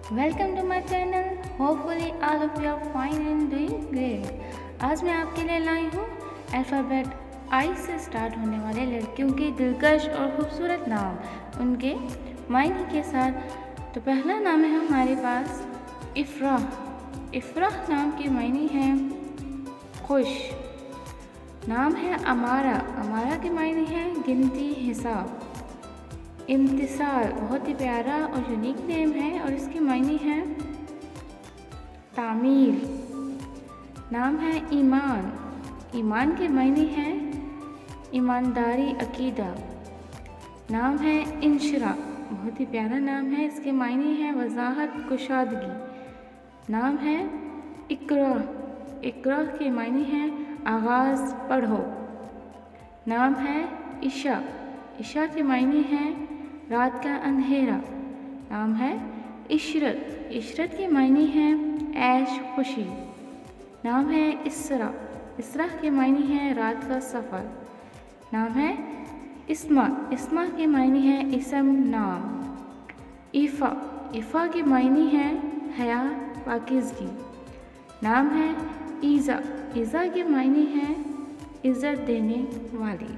Welcome to my channel. Hopefully all of you are fine and doing great. आज मैं आपके लिए लाई हूँ अल्फ़ाबेट आई से स्टार्ट होने वाले लड़कियों के दिलकश और ख़ूबसूरत नाम, उनके मायने के साथ। तो पहला नाम है हमारे पास इफ़राह। इफ़राह नाम के मायने हैं खुश। नाम है अमारा। अमारा के मायने हैं गिनती, हिसाब। इम्तिसाल बहुत ही प्यारा और यूनिक नेम है और इसके मायने हैं तामीर। नाम है ईमान। ईमान के मायने हैं ईमानदारी, अकीदा। नाम है इंशरा। बहुत ही प्यारा नाम है, इसके मायने हैं वजाहत, कुशादगी। नाम है इकरा। इकरा के मायने हैं आगाज़, पढ़ो। नाम है इशा। इशा के मायने हैं रात का अंधेरा। नाम है इशरत। इशरत के मायने हैं ऐश, खुशी। नाम है इसरा। इसरा के मायने हैं रात का सफ़र। नाम है इस्मा। इस्मा के मायने हैं इसम, नाम। ईफ़ा। ईफ़ा के मायने हैं हया, पाकीज़गी। नाम है ईज़ा। ईज़ा के मायने हैं इज़्ज़त देने वाली।